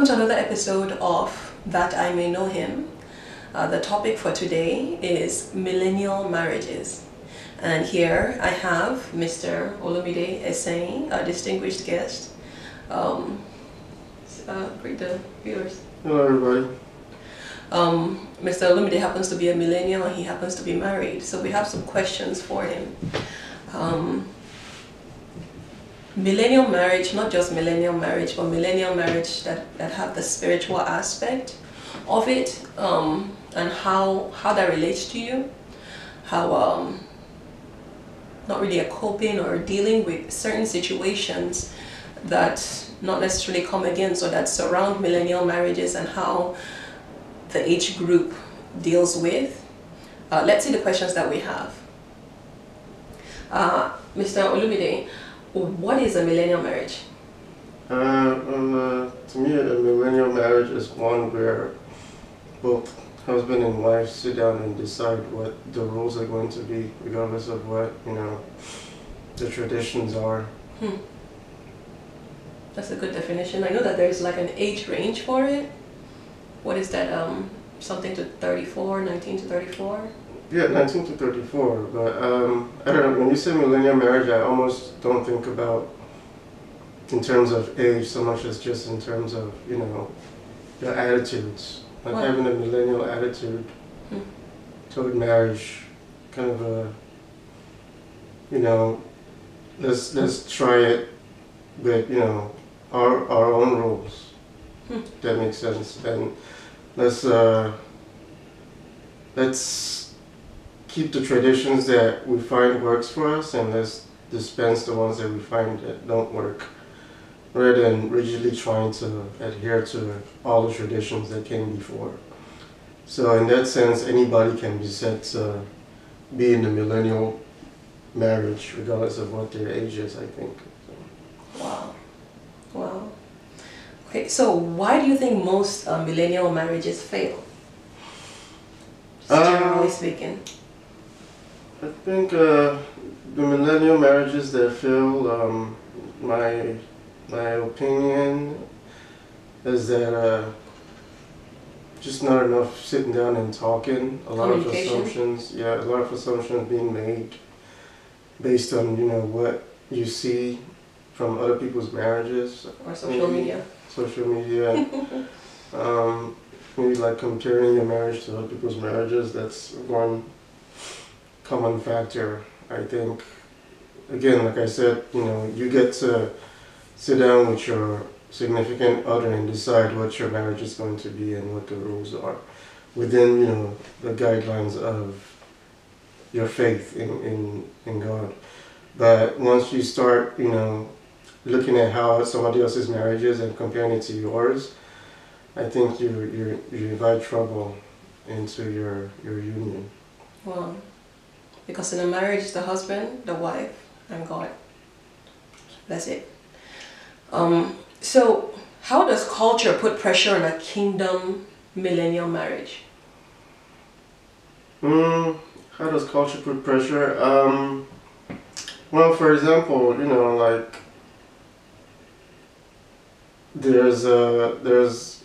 welcome to another episode of That I May Know Him. The topic for today is millennial marriages. And here I have Mr. Olumide Essaying, a distinguished guest. Greet the viewers. Hello, everybody. Mr. Olumide happens to be a millennial and he happens to be married. So we have some questions for him. Millennial marriage, not just millennial marriage, but millennial marriage that have the spiritual aspect of it, and how that relates to you, how not really a coping or dealing with certain situations that not necessarily come against or that surround millennial marriages, and how the age group deals with. Let's see the questions that we have. Mr. Olumide, what is a millennial marriage? To me, a millennial marriage is one where both husband and wife sit down and decide what the rules are going to be, regardless of what, the traditions are. That's a good definition. I know that there's like an age range for it. What is that? Something to 34, 19 to 34? Yeah, 19 to 34, but I don't know, when you say millennial marriage, I almost don't think about in terms of age so much as just in terms of, your attitudes. Like having a millennial attitude toward marriage, kind of let's try it with, our own rules. That makes sense. And let's keep the traditions that we find works for us, and let's dispense the ones that we find that don't work, rather than rigidly trying to adhere to all the traditions that came before. So in that sense, anybody can be said to be in the millennial marriage, regardless of what their age is, I think. Wow. Wow. Okay, so why do you think most millennial marriages fail? Generally speaking. I think the millennial marriages that fail, my opinion is that just not enough sitting down and talking. A lot of assumptions, a lot of assumptions being made based on what you see from other people's marriages or social media. Social media, maybe like comparing your marriage to other people's marriages. That's one common factor, I think. Again, like I said, you get to sit down with your significant other and decide what your marriage is going to be and what the rules are within, the guidelines of your faith in God. But once you start, looking at how somebody else's marriage is and comparing it to yours, I think you invite trouble into your union. Well, because in a marriage, it's the husband, the wife, and God. That's it. So, how does culture put pressure on a kingdom millennial marriage? How does culture put pressure? Well, for example, there's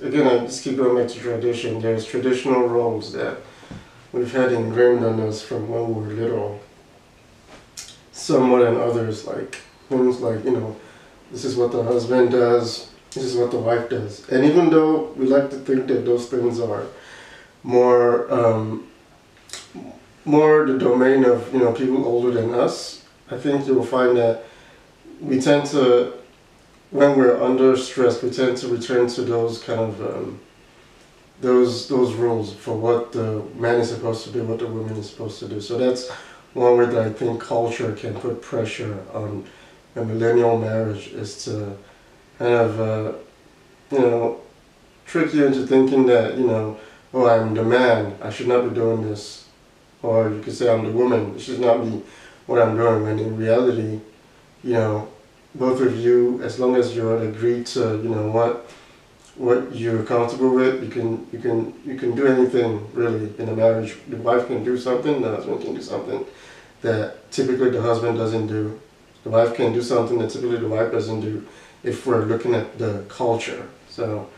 again, I just keep going back to tradition. There's traditional roles that we've had ingrained on us from when we were little. Some more than others, like things like, this is what the husband does, this is what the wife does. And even though we like to think that those things are more the domain of, people older than us, I think you'll find that we tend to, when we're under stress, we tend to return to those kind of those rules for what the man is supposed to do, what the woman is supposed to do. So that's one way that I think culture can put pressure on a millennial marriage, is to kind of trick you into thinking that oh, I'm the man, I should not be doing this, or you could say I'm the woman, it should not be what I'm doing. When in reality, both of you, as long as you agree to what you're comfortable with, you can do anything really in a marriage. The wife can do something, the husband can do something that typically the husband doesn't do. The wife can do something that typically the wife doesn't do, if we're looking at the culture. So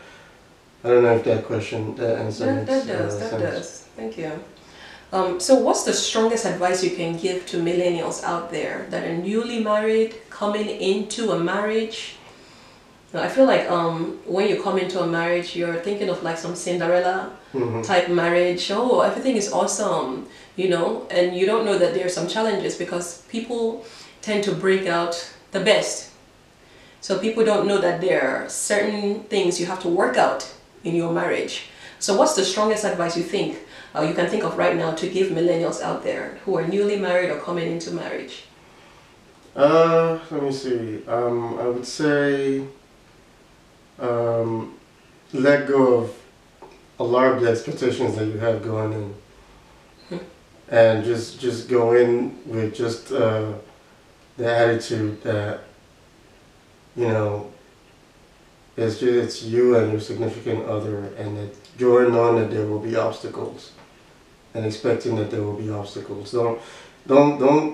I don't know if that question, that answer That makes does, that sense. does. Thank you. So what's the strongest advice you can give to millennials out there that are newly married, coming into a marriage? Now, I feel like when you come into a marriage, you're thinking of like some Cinderella type marriage. Oh, everything is awesome, you know, and you don't know that there are some challenges because people tend to break out the best. So people don't know that there are certain things you have to work out in your marriage. So what's the strongest advice you think you can think of right now to give millennials out there who are newly married or coming into marriage? Let me see. I would say let go of a lot of the expectations that you have going in, and just go in with just the attitude that, you know, it's you and your significant other, and that you're knowing that there will be obstacles, and expecting that there will be obstacles. Don't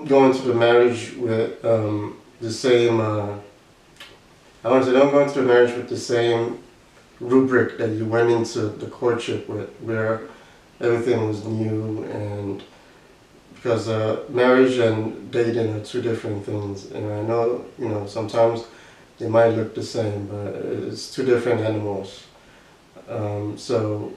go into the marriage with the same. I want to say don't go into the marriage with the same rubric that you went into the courtship with, where everything was new, and because marriage and dating are two different things, and I know, you know, sometimes they might look the same, but it's two different animals. So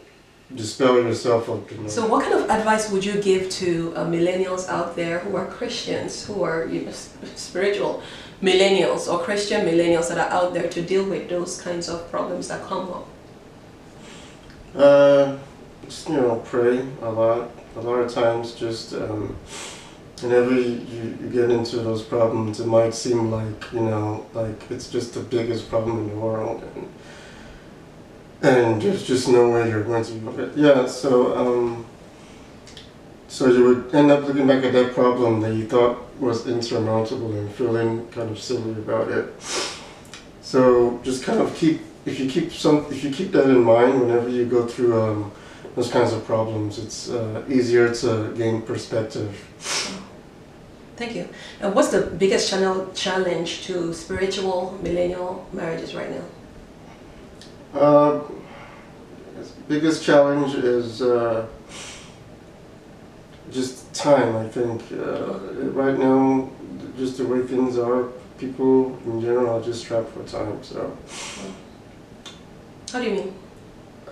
dispel yourself of, you know. So what kind of advice would you give to millennials out there who are Christians, who are, you know, spiritual millennials or Christian millennials that are out there to deal with those kinds of problems that come up? Just, you know, pray a lot. A lot of times, just whenever you get into those problems, it might seem like, you know, like it's just the biggest problem in the world, and there's just no way you're going to. Yeah, so so you would end up looking back at that problem that you thought was insurmountable and feeling kind of silly about it. So just kind of if you keep that in mind whenever you go through those kinds of problems, it's easier to gain perspective. Thank you. And what's the biggest challenge to spiritual millennial marriages right now? Biggest challenge is just time, I think. Right now, just the way things are, people in general are just strapped for time. So. How do you mean?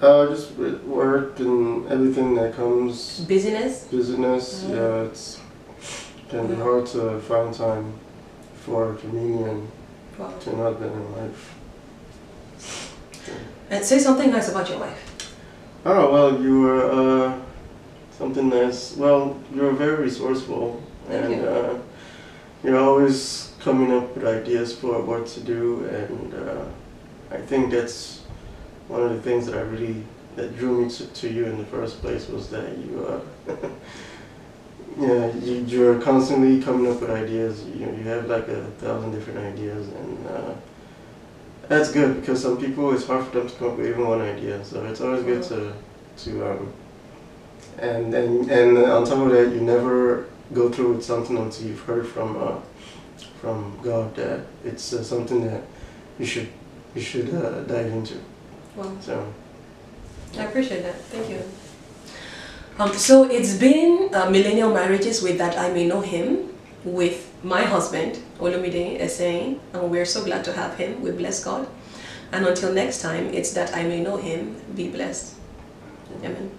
Just with work and everything that comes. Busyness? Busyness, yeah. Can be hard to find time for communion to an husband and wife. And say something nice about your wife. Oh, well, you were something nice. Well, you're very resourceful. Thank you. You're always coming up with ideas for what to do, and I think that's one of the things that drew me to you in the first place, was that you yeah, you're constantly coming up with ideas. You have like 1,000 different ideas, and that's good, because some people, it's hard for them to come up with even one idea. So it's always good to and on top of that, you never go through with something until you've heard from God that it's something that you should dive into. Wow. So I appreciate that. Thank you. So it's been millennial marriages with That I May Know Him with my husband, Olumide Essaying, and we're so glad to have him. We bless God. And until next time, it's That I May Know Him. Be blessed. Amen.